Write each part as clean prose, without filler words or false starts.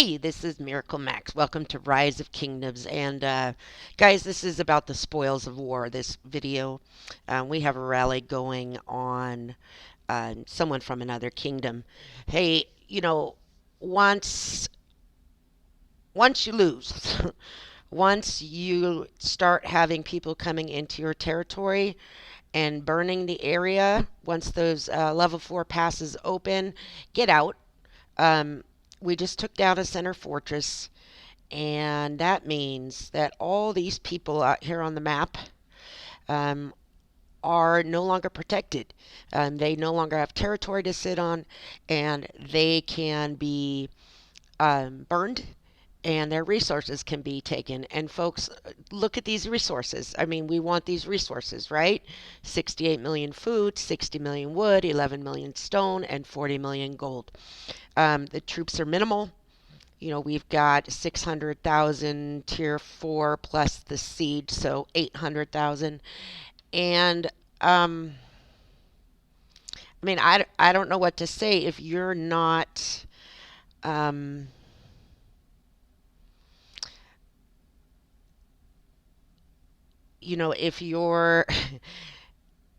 Hey, this is MiracleMax. Welcome to Rise of Kingdoms. And guys, this is about the spoils of war, this video. We have a rally going on someone from another kingdom. Hey, once once you lose, once you start having people coming into your territory and burning the area, once those level 4 passes open, get out. Um, we just took down a center fortress. And that means that all these people out here on the map um, are no longer protected. They no longer have territory to sit on, and they can be burned, and their resources can be taken. And folks, look at these resources. I mean, we want these resources, right? 68 million food, 60 million wood, 11 million stone, and 40 million gold. The troops are minimal. We've got 600,000 tier 4 plus the siege, so 800,000. And I mean, I don't know what to say if you're not um, if you're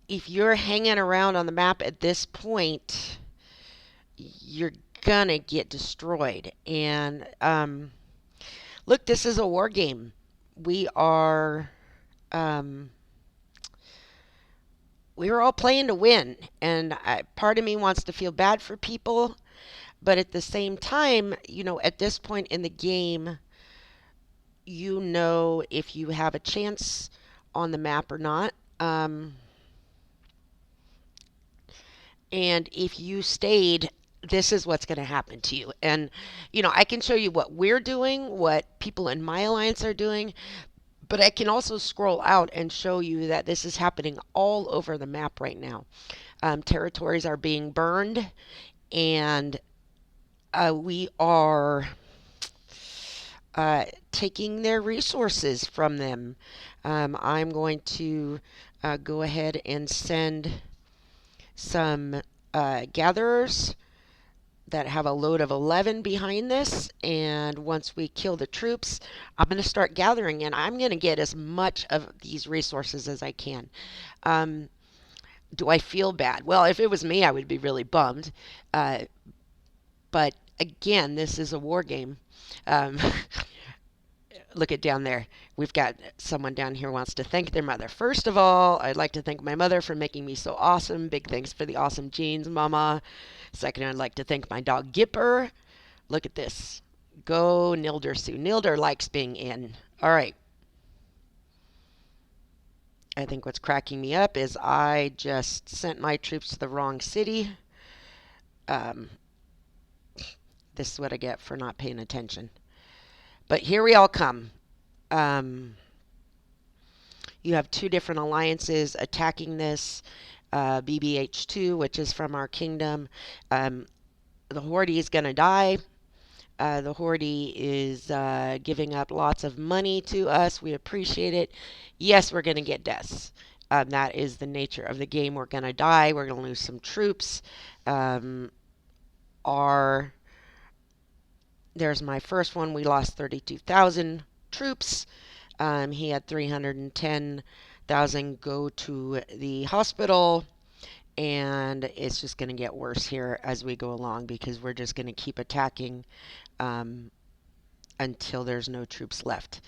if you're hanging around on the map at this point, you're gonna get destroyed. And look, this is a war game. We are um, we were all playing to win, and part of me wants to feel bad for people, but at the same time, at this point in the game, if you have a chance on the map or not. And if you stayed, this is what's going to happen to you. And, I can show you what we're doing, what people in my alliance are doing, but I can also scroll out and show you that this is happening all over the map right now. Territories are being burned, and we are taking their resources from them. I'm going to go ahead and send some gatherers that have a load of 11 behind this, and once we kill the troops, I'm going to start gathering, and I'm going to get as much of these resources as I can. Do I feel bad? Well, if it was me, I would be really bummed. But again, this is a war game. Um, Look at down there. We've got someone down here wants to thank their mother. First of all, I'd like to thank my mother for making me so awesome. Big thanks for the awesome genes, Mama. Second, I'd like to thank my dog Gipper. Look at this. Go Nilder Sue. Nilder likes being in. All right. I think what's cracking me up is I just sent my troops to the wrong city. Um, this is what I get for not paying attention. But here we all come. Um, you have two different alliances attacking this. BBH2, which is from our kingdom. The Horde is going to die. The Horde is giving up lots of money to us. We appreciate it. Yes, we're going to get deaths. That is the nature of the game. We're going to die. We're going to lose some troops. Our There's my first one. We lost 32,000 troops. He had 310,000 go to the hospital. And it's just going to get worse here as we go along because we're just going to keep attacking until there's no troops left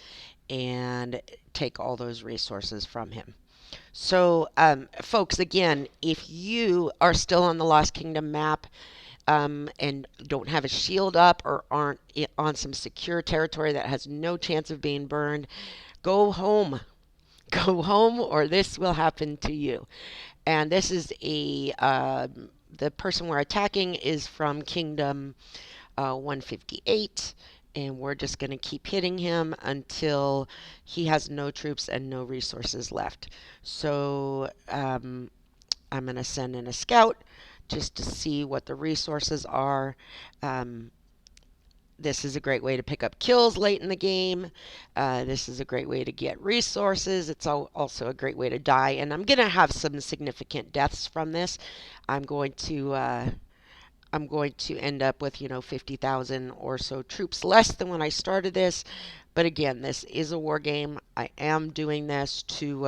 and take all those resources from him. So, folks, again, if you are still on the Lost Kingdom map, and don't have a shield up or aren't on some secure territory that has no chance of being burned, go home. Go home, or this will happen to you. And this is the person we're attacking is from Kingdom 158, and we're just going to keep hitting him until he has no troops and no resources left. So I'm going to send in a scout just to see what the resources are. This is a great way to pick up kills late in the game. This is a great way to get resources. It's also a great way to die. And I'm going to have some significant deaths from this. I'm going to I'm going to end up with, 50,000 or so troops less than when I started this. But again, this is a war game. I am doing this to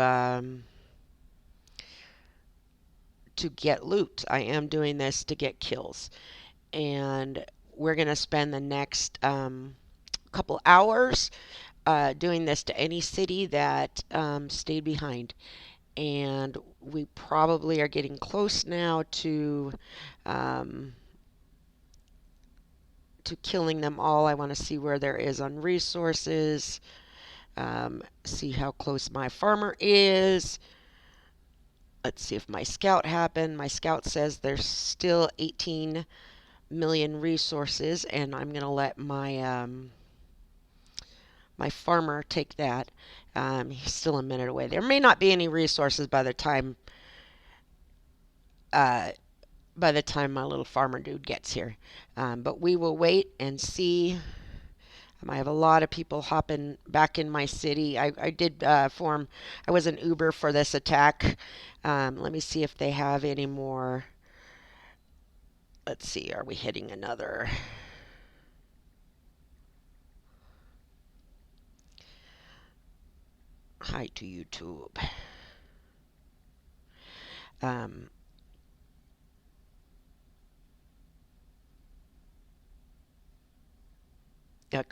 get loot. I am doing this to get kills. And we're going to spend the next couple hours doing this to any city that stayed behind. And we probably are getting close now um, to killing them all. I want to see where there is on resources, see how close my farmer is. Let's see if my scout happened. My scout says there's still 18 million resources, and I'm going to let my farmer take that. He's still a minute away. There may not be any resources uh, by the time my little farmer dude gets here. But we will wait and see. I have a lot of people hopping back in my city. I did I was an Uber for this attack. Let me see if they have any more. Let's see, are we hitting another? Hi to YouTube. Um,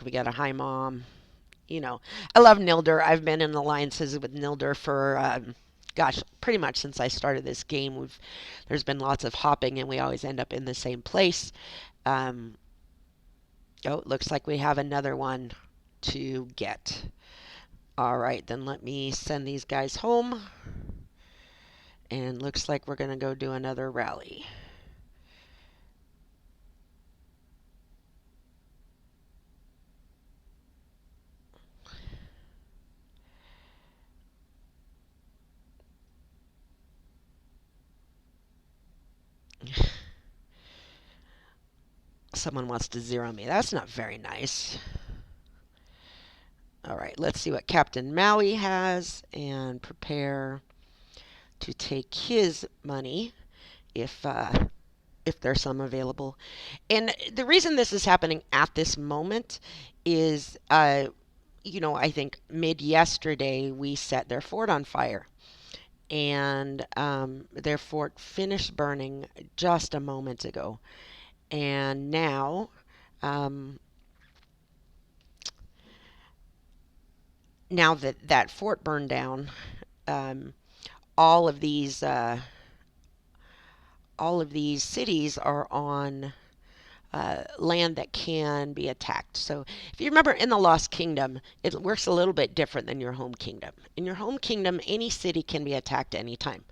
we got a hi mom. I love Nilder. I've been in alliances with Nilder for, gosh, pretty much since I started this game. There's been lots of hopping, and we always end up in the same place. Um, oh, it looks like we have another one to get. All right, then let me send these guys home. And looks like we're going to go do another rally. Someone wants to zero me. That's not very nice. All right, let's see what Captain Maui has and prepare to take his money if there's some available. And the reason this is happening at this moment is, I think mid yesterday we set their fort on fire. And their fort finished burning just a moment ago. And um, now that that fort burned down, um, all of these uh, all of these cities are on land that can be attacked. So if you remember in the Lost Kingdom, it works a little bit different than your home kingdom. In your home kingdom, any city can be attacked anytime.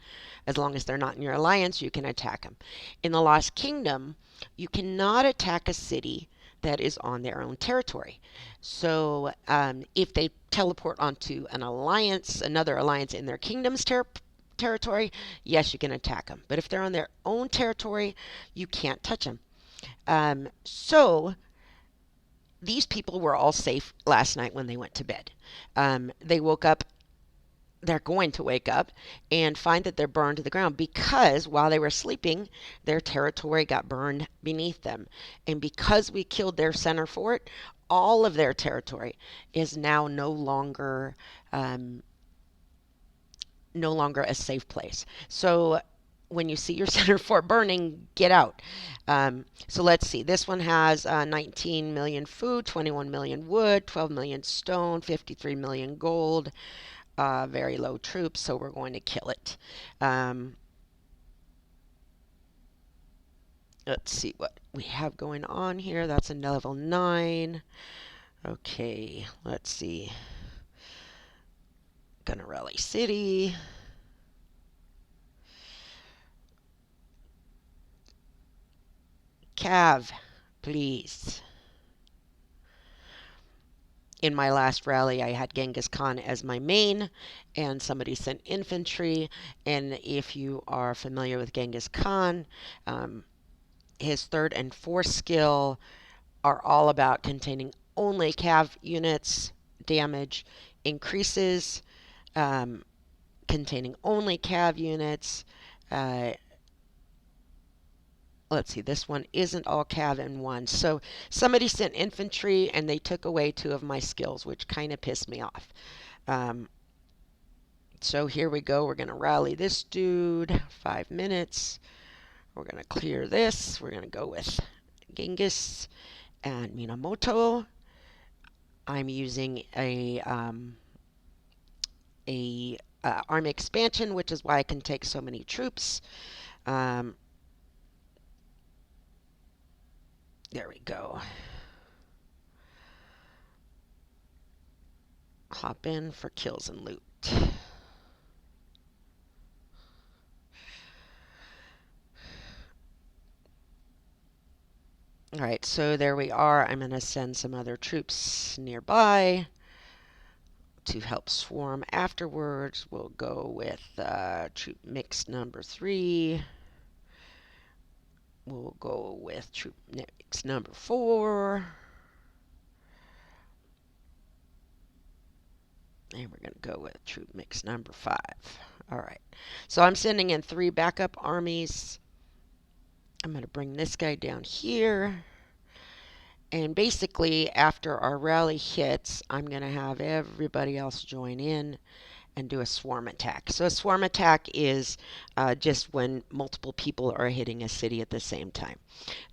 As long as they're not in your alliance, you can attack them. In the Lost Kingdom, you cannot attack a city that is on their own territory. So if they teleport onto another alliance in their kingdom's territory, yes, you can attack them. But if they're on their own territory, you can't touch them. So these people were all safe last night when they went to bed. They woke up, they're going to wake up and find that they're burned to the ground because while they were sleeping, their territory got burned beneath them. And because we killed their center fort, all of their territory is now no longer a safe place. So when you see your center fort burning, get out. So let's see. This one has 19 million food, 21 million wood, 12 million stone, 53 million gold. Very low troops, so we're going to kill it. Let's see what we have going on here. That's a level 9. Okay, let's see. Gonna rally city. Cav, please. In my last rally, I had Genghis Khan as my main, and somebody sent infantry. And if you are familiar with Genghis Khan, his third and fourth skill are all about containing only cav units. Damage increases, um, containing only cav units. Uh, let's see, this one isn't all cav in one. So somebody sent infantry and they took away two of my skills, which kind of pissed me off. Um, so here we go. We're going to rally this dude. 5 minutes. We're going to clear this. We're going to go with Genghis and Minamoto. I'm using a army expansion, which is why I can take so many troops. Um, there we go. Hop in for kills and loot. Alright, so there we are. I'm going to send some other troops nearby to help swarm afterwards. We'll go with troop mix number 3. We'll go with troop mix number 4. And we're going to go with troop mix number 5. Alright, so I'm sending in 3 backup armies. I'm going to bring this guy down here. And basically, after our rally hits, I'm going to have everybody else join in and do a swarm attack. So a swarm attack is just when multiple people are hitting a city at the same time.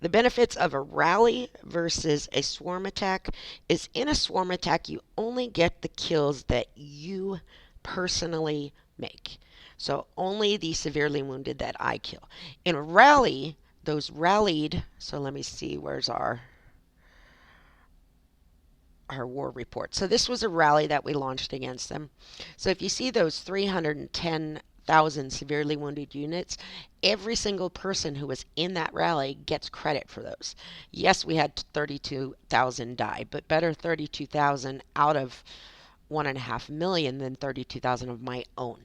The benefits of a rally versus a swarm attack is in a swarm attack, you only get the kills that you personally make. So only the severely wounded that I kill. In a rally, those rallied, so let me see, where's our war report. So this was a rally that we launched against them. So if you see those 310,000 severely wounded units, every single person who was in that rally gets credit for those. Yes, we had 32,000 die, but better 32,000 out of 1.5 million than 32,000 of my own.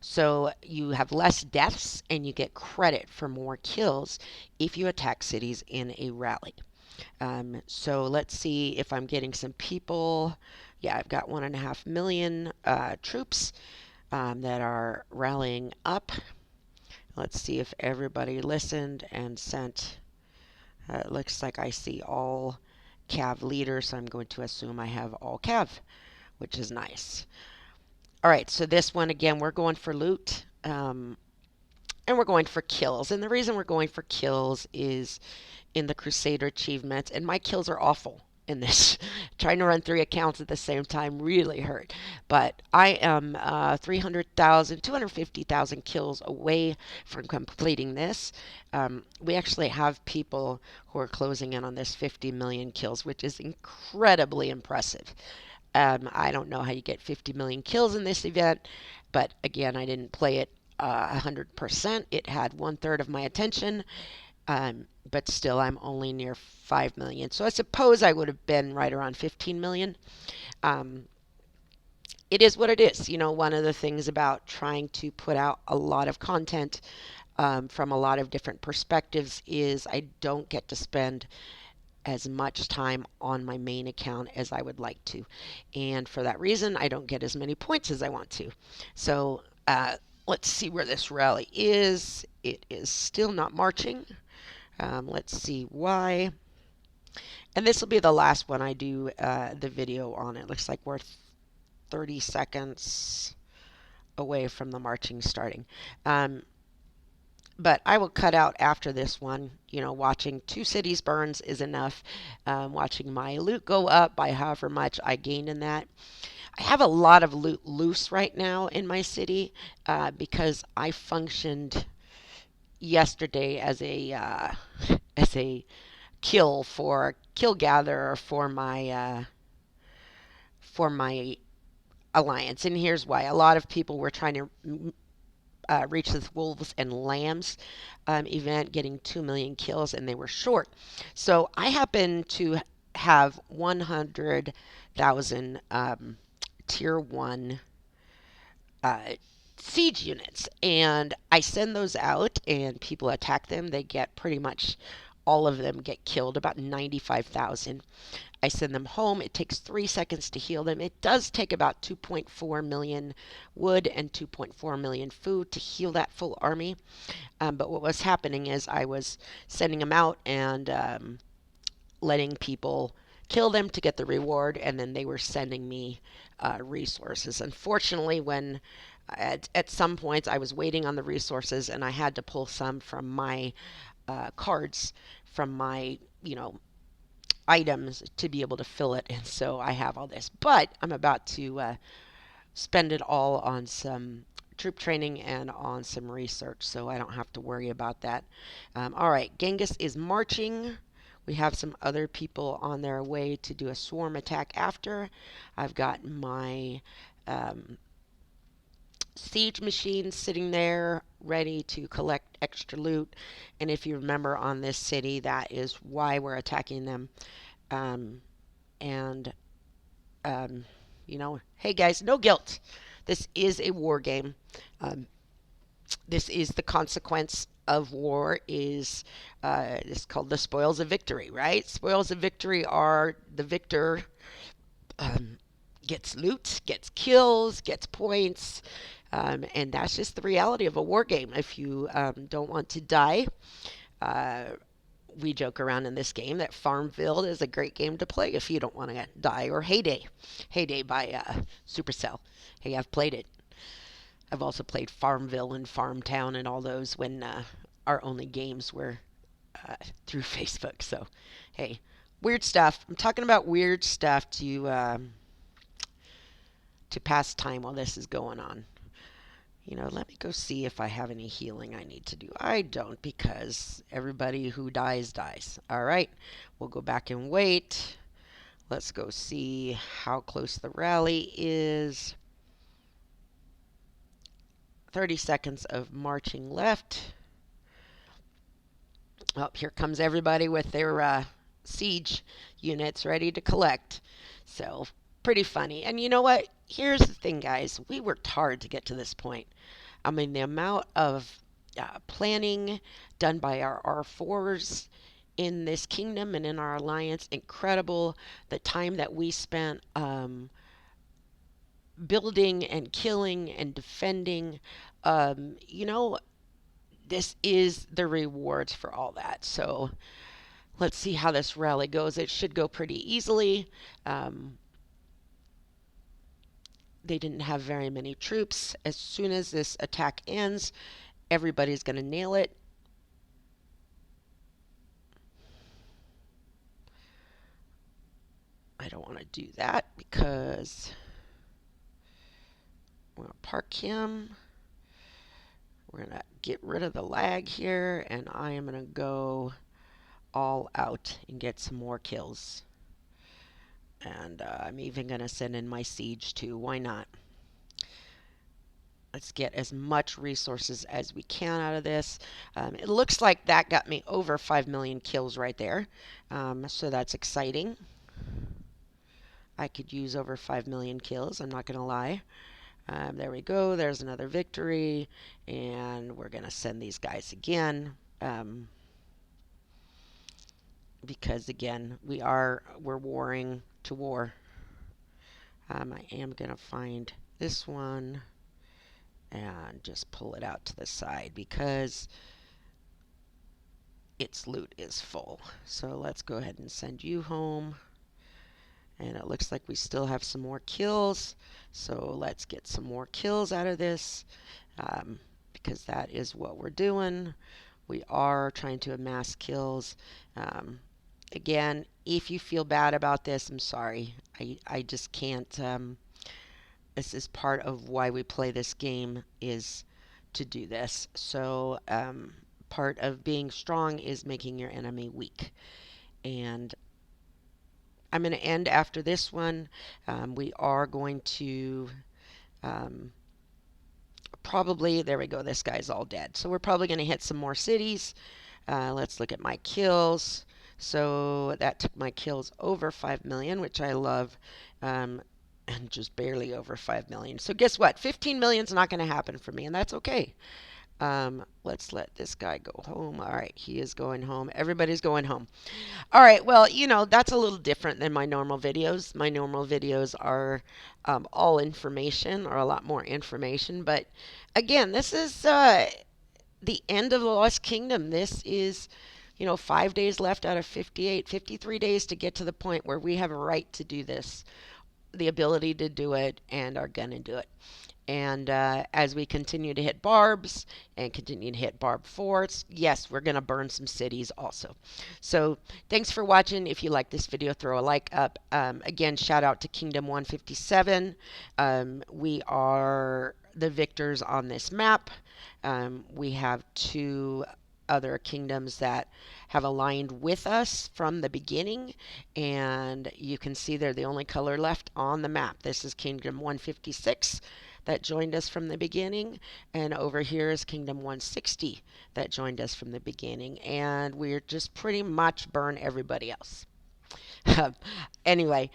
So you have less deaths and you get credit for more kills if you attack cities in a rally. So let's see if I'm getting some people. Yeah, I've got 1.5 million troops that are rallying up. Let's see if everybody listened and sent. It looks like I see all cav leaders, so I'm going to assume I have all cav, which is nice. All right, so this one again, we're going for loot. And we're going for kills. And the reason we're going for kills is in the Crusader achievements. And my kills are awful in this. Trying to run 3 accounts at the same time really hurt. But I am 300,000, 250,000 kills away from completing this. We actually have people who are closing in on this 50 million kills, which is incredibly impressive. I don't know how you get 50 million kills in this event, but again, I didn't play it 100%. It had 1/3 of my attention, but still, I'm only near 5 million. So I suppose I would have been right around 15 million. It is what it is. One of the things about trying to put out a lot of content from a lot of different perspectives is I don't get to spend as much time on my main account as I would like to. And for that reason, I don't get as many points as I want to. So let's see where this rally is. It is still not marching. Let's see why. And this will be the last one I do the video on. It looks like we're 30 seconds away from the marching starting. But I will cut out after this one. Watching 2 cities burns is enough. Watching my loot go up by however much I gained in that. I have a lot of loot loose right now in my city because I functioned yesterday as a kill gatherer for my alliance. And here's why: a lot of people were trying to reach this wolves and lambs event, getting 2 million kills, and they were short. So I happen to have 100,000 tier 1 siege units, and I send those out and people attack them. They get pretty much all of them get killed, about 95,000. I send them home. It takes 3 seconds to heal them. It does take about 2.4 million wood and 2.4 million food to heal that full army. But what was happening is I was sending them out and letting people kill them to get the reward, and then they were sending me resources. Unfortunately, when at some points I was waiting on the resources, and I had to pull some from my cards, from my items to be able to fill it, and so I have all this. But I'm about to spend it all on some troop training and on some research, so I don't have to worry about that. All right, Genghis is marching. We have some other people on their way to do a swarm attack after. I've got my siege machines sitting there ready to collect extra loot. And if you remember on this city, that is why we're attacking them. Um, and, hey guys, no guilt. This is a war game. Um, this is the consequence of war is it's called the spoils of victory, right? Spoils of victory are the victor um, gets loot, gets kills, gets points, and that's just the reality of a war game. If you don't want to die, uh, we joke around in this game that Farmville is a great game to play if you don't want to die, or Heyday by Supercell. Hey, I've played it. I've also played Farmville and Farmtown and all those when our only games were through Facebook. So, hey, weird stuff. I'm talking about weird stuff to pass time while this is going on. Let me go see if I have any healing I need to do. I don't, because everybody who dies, dies. All right, we'll go back and wait. Let's go see how close the rally is. 30 seconds of marching left. Oh, here comes everybody with their siege units ready to collect. So, pretty funny. And you know what? Here's the thing, guys. We worked hard to get to this point. I mean, the amount of planning done by our R4s in this kingdom and in our alliance, incredible. The time that we spent building and killing and defending, um, you know, this is the rewards for all that. So let's see how this rally goes. It should go pretty easily. They didn't have very many troops. As soon as this attack ends, everybody's going to nail it. I don't want to do that because we're going to park him. We're going to get rid of the lag here, and I am going to go all out and get some more kills. And I'm even going to send in my siege too. Why not? Let's get as much resources as we can out of this. It looks like that got me over 5 million kills right there. So that's exciting. I could use over 5 million kills, I'm not going to lie. There we go. There's another victory. And we're going to send these guys again. Because, again, we're warring to war. I am going to find this one and just pull it out to the side because its loot is full. So let's go ahead and send you home. And it looks like we still have some more kills. So let's get some more kills out of this because that is what we're doing. We are trying to amass kills. Again, if you feel bad about this, I'm sorry. I just can't. This is part of why we play this game, is to do this. So part of being strong is making your enemy weak. And I'm going to end after this one. We are going to probably, there we go, this guy's all dead. So we're probably going to hit some more cities. Let's look at my kills. So that took my kills over 5 million, which I love, and just barely over 5 million. So guess what? 15 million is not going to happen for me, and that's okay. Let's let this guy go home. All right, he is going home. Everybody's going home. All right, well, that's a little different than my normal videos. My normal videos are all information or a lot more information. But again, this is the end of the Lost Kingdom. This is, 5 days left out of 58, 53 days to get to the point where we have a right to do this, the ability to do it, and are going to do it. And as we continue to hit barbs and continue to hit barb forts, yes, we're going to burn some cities also. So thanks for watching. If you like this video, throw a like up. Again, shout out to Kingdom 157. We are the victors on this map. We have two other kingdoms that have aligned with us from the beginning, and you can see they're the only color left on the map. This is Kingdom 156 that joined us from the beginning, and over here is Kingdom 160 that joined us from the beginning, and we're just pretty much burn everybody else. Anyway,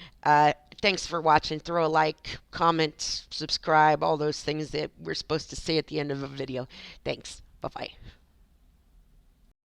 thanks for watching. Throw a like, comment, subscribe, all those things that we're supposed to say at the end of a video. Thanks. Bye-bye.